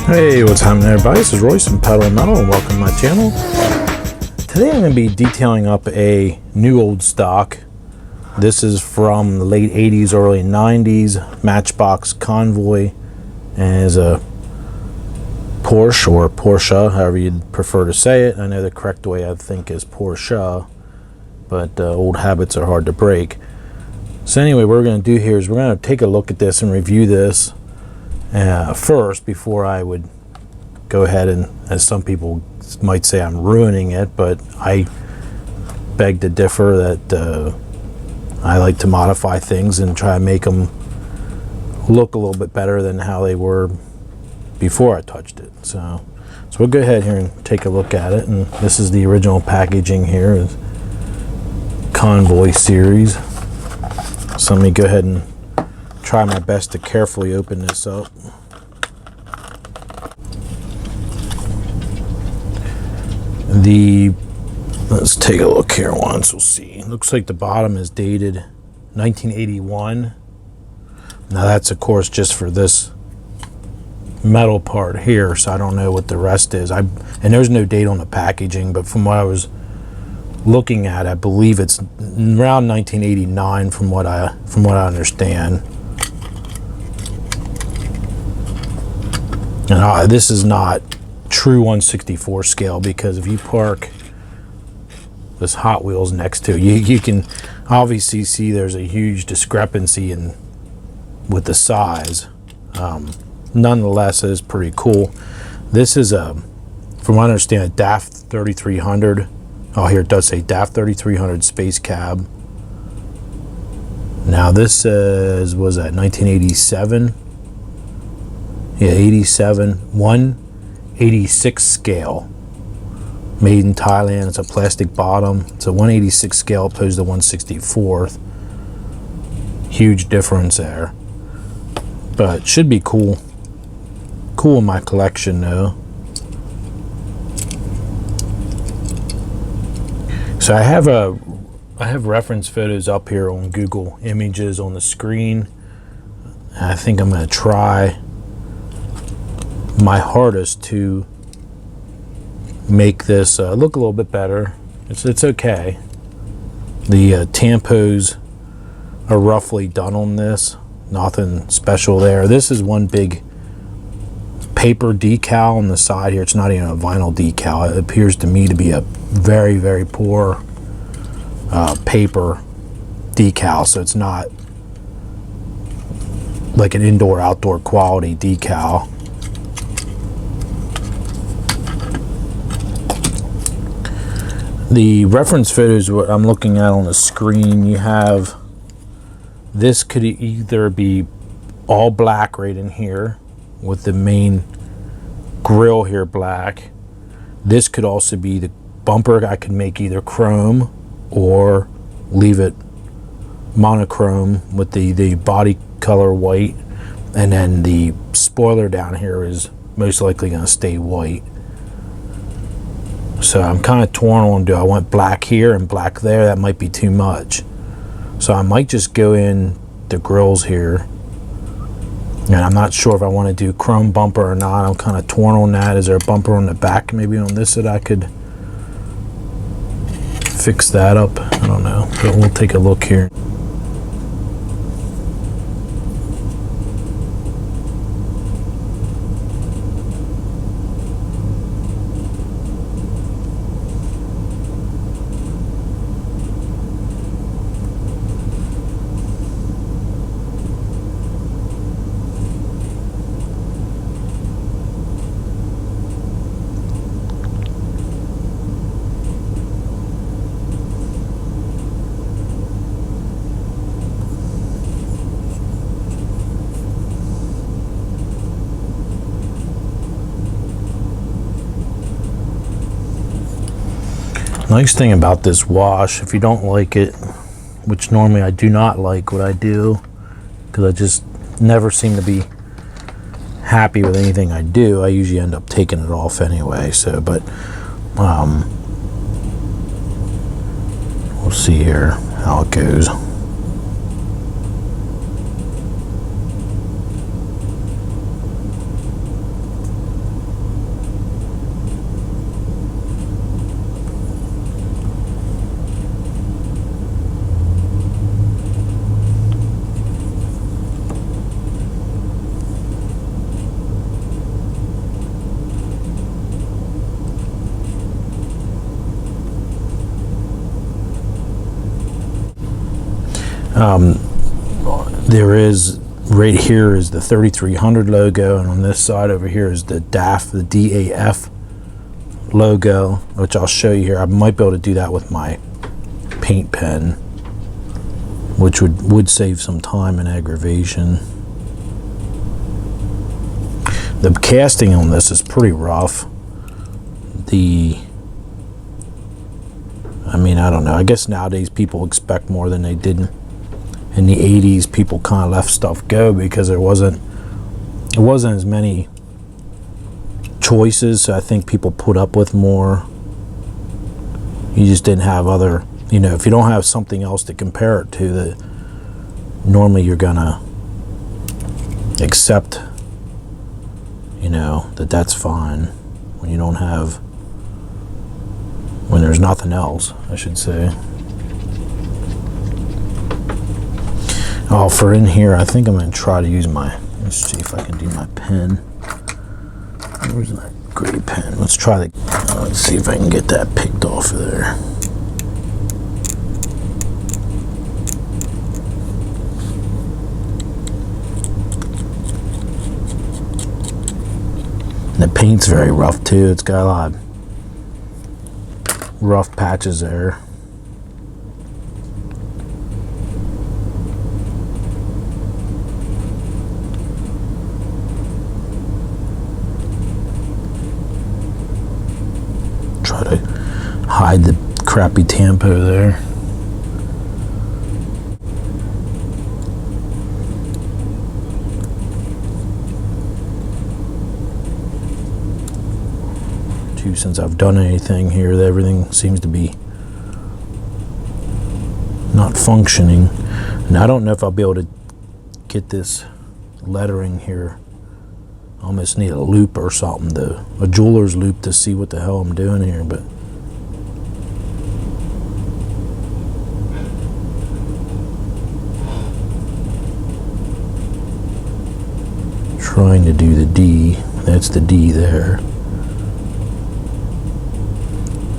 Hey, what's happening everybody? This is Royce from Pedal Metal and welcome to my channel. Today I'm going to be detailing up a new old stock. This is from the late 80s, early 90s, Matchbox Convoy, and is a Porsche or Porsche, however you'd prefer to say it. I know the correct way I think is Porsche, but old habits are hard to break. So anyway, what we're going to do here is we're going to take a look at this and review this first before I would go ahead and, as some people might say, I'm ruining it, but I beg to differ that I like to modify things and try to make them look a little bit better than how they were before I touched it. So we'll go ahead here and take a look at it. And this is the original packaging here, is Convoy series. So let me go ahead and try my best to carefully open this up. Let's take a look here once, we'll see. Looks like the bottom is dated 1981. Now that's of course just for this metal part here, so I don't know what the rest is. And there's no date on the packaging, but from what I was looking at, I believe it's around 1989 from what I understand. And this is not true 1/64 scale, because if you park this Hot Wheels next to it, you can obviously see there's a huge discrepancy with the size. Nonetheless, it is pretty cool. This is from what I understand, a DAF 3300. Oh, here it does say DAF 3300 space cab. Now this was at 1987. Yeah, 87, 1/86 scale. Made in Thailand. It's a plastic bottom. It's a 1/86 scale opposed to 1/64. Huge difference there. But should be cool. Cool in my collection though. So I have reference photos up here on Google Images on the screen. I think I'm going to try my hardest to make this look a little bit better. It's okay. The tampos are roughly done on this. Nothing special there. This is one big paper decal on the side here. It's not even a vinyl decal. It appears to me to be a very, very poor paper decal, so it's not like an indoor-outdoor quality decal. The reference photos what I'm looking at on the screen, you have, this could either be all black right in here with the main grill here black. This could also be the bumper. I could make either chrome or leave it monochrome with the body color white, and then the spoiler down here is most likely going to stay white. So I'm kind of torn on, do I want black here and black there? That might be too much. So I might just go in the grills here. And I'm not sure if I want to do chrome bumper or not. I'm kind of torn on that. Is there a bumper on the back maybe on this that I could fix that up? I don't know, but we'll take a look here. Nice thing about this wash, if you don't like it, which normally I do not like what I do, because I just never seem to be happy with anything I do, I usually end up taking it off anyway. So, but we'll see here how it goes. There is, right here is the 3300 logo, and on this side over here is the DAF, the DAF logo, which I'll show you here. I might be able to do that with my paint pen, which would save some time and aggravation. The casting on this is pretty rough. I mean, I don't know. I guess nowadays people expect more than they did in the 80s. People kind of let stuff go because it wasn't as many choices. So I think people put up with more. You just didn't have other, you know, if you don't have something else to compare it to, that normally you're gonna accept, you know, that's fine when you don't have, when there's nothing else, I should say. Oh, for in here, I think I'm going to try to use my, let's see if I can do my pen. Where's my gray pen? Let's try the, let's see if I can get that picked off of there. And the paint's very rough too. It's got a lot of rough patches there. Try to hide the crappy tampo there. Since I've done anything here, everything seems to be not functioning, and I don't know if I'll be able to get this lettering here. I almost need a loop or something, a jeweler's loop, to see what the hell I'm doing here. But trying to do the D, that's the D there.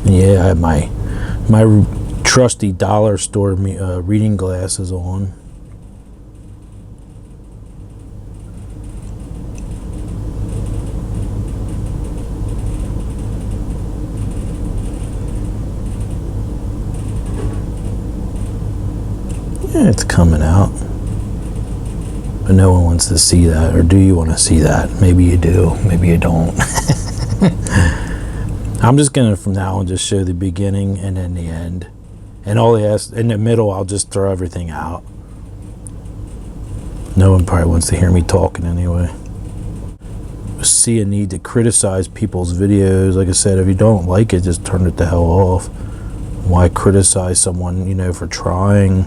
Yeah, I have my trusty dollar store reading glasses on. Yeah, it's coming out. But no one wants to see that. Or do you want to see that? Maybe you do, maybe you don't. I'm just gonna from now on just show the beginning and then the end, and all in the middle I'll just throw everything out. No one probably wants to hear me talking anyway. See a need to criticize people's videos. Like I said, if you don't like it, just turn it the hell off. Why criticize someone, you know, for trying?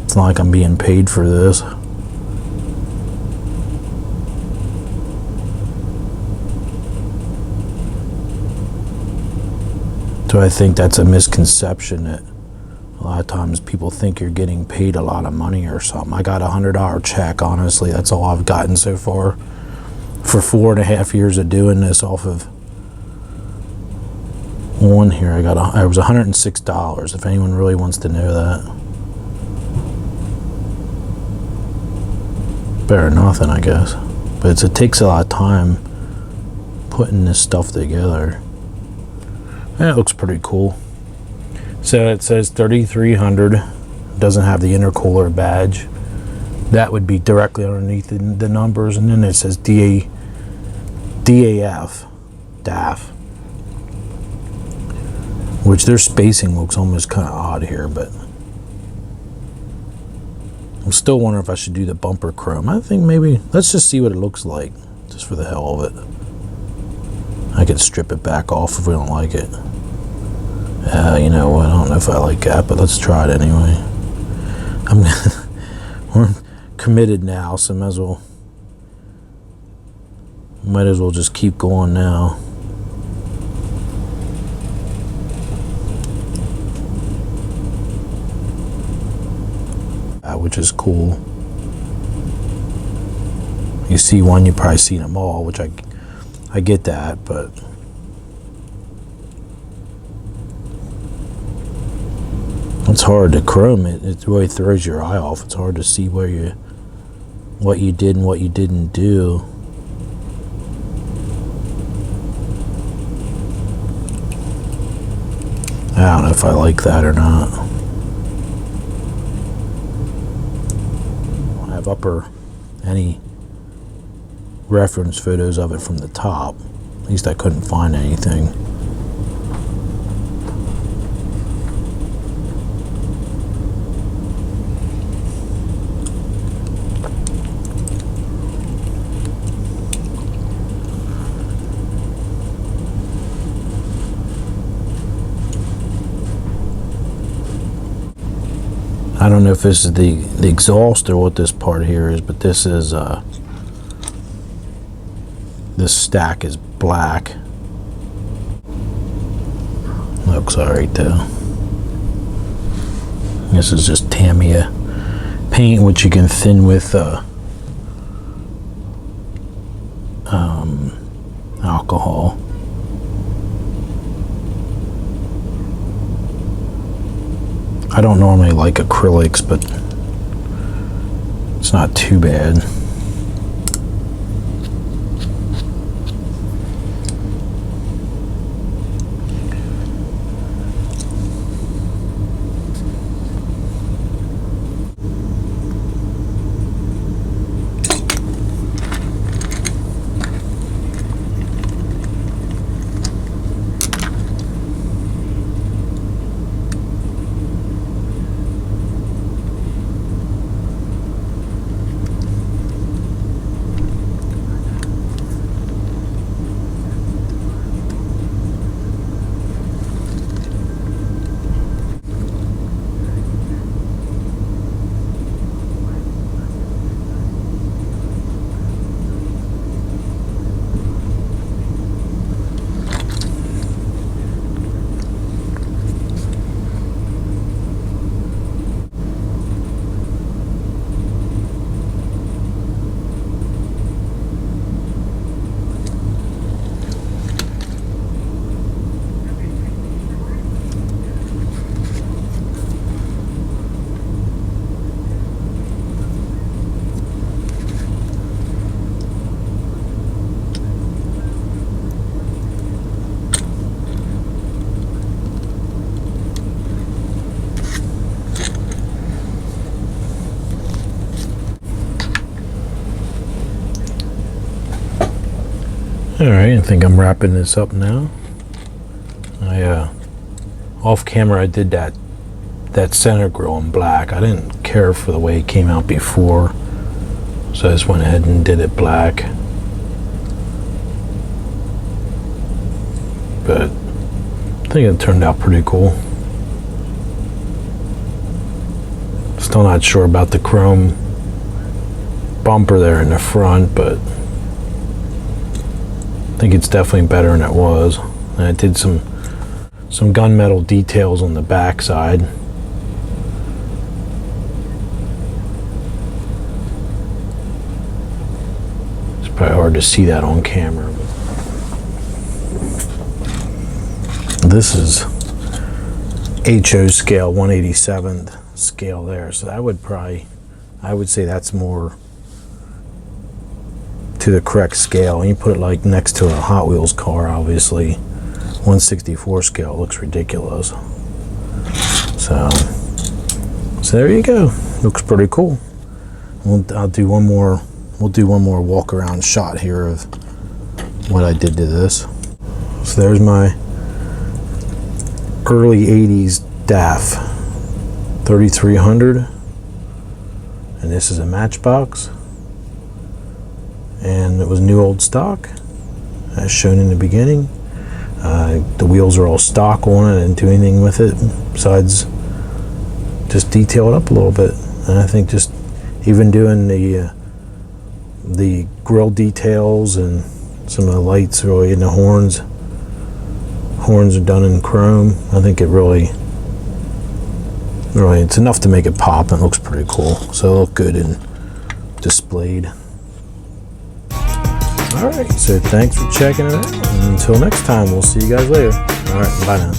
It's not like I'm being paid for this. So I think that's a misconception, that a lot of times people think you're getting paid a lot of money or something. I got a $100 check, honestly. That's all I've gotten so far for 4.5 years of doing this off of one here. It was $106, if anyone really wants to know that. Better than nothing, I guess. But it takes a lot of time putting this stuff together. That looks pretty cool. So it says 3300, doesn't have the intercooler badge. That would be directly underneath the numbers, and then it says DAF, which their spacing looks almost kind of odd here, but I'm still wondering if I should do the bumper chrome. I think maybe, let's just see what it looks like, just for the hell of it. I could strip it back off if we don't like it. You know what, I don't know if I like that, but let's try it anyway. We're committed now, so might as well just keep going now. Which is cool. You see one, you probably seen them all, which I get that, but It's hard to chrome it. It really throws your eye off. It's hard to see what you did and what you didn't do. I don't know if I like that or not. I have any reference photos of it from the top. At least I couldn't find anything. I don't know if this is the exhaust or what this part here is, but this is this stack is black. Looks alright though. This is just Tamiya paint, which you can thin with alcohol. I don't normally like acrylics, but it's not too bad. Alright, I think I'm wrapping this up now. Off camera I did that center grill in black. I didn't care for the way it came out before, so I just went ahead and did it black. But I think it turned out pretty cool. Still not sure about the chrome bumper there in the front, but I think it's definitely better than it was. And I did some gunmetal details on the back side. It's probably hard to see that on camera. This is HO scale, 187th scale there. So that would probably, I would say that's more to the correct scale. And you put it like next to a Hot Wheels car, obviously 164 scale looks ridiculous. So there you go. Looks pretty cool. I'll do one more. We'll do one more walk around shot here of what I did to this. So there's my early 80s DAF 3300, and this is a Matchbox. And it was new old stock, as shown in the beginning. The wheels are all stock on it. I didn't do anything with it besides just detail it up a little bit. And I think just even doing the grill details and some of the lights really, and the horns are done in chrome. I think it really it's enough to make it pop, and it looks pretty cool. So it looked good and displayed. Alright, so thanks for checking it out. And until next time, we'll see you guys later. Alright, bye now.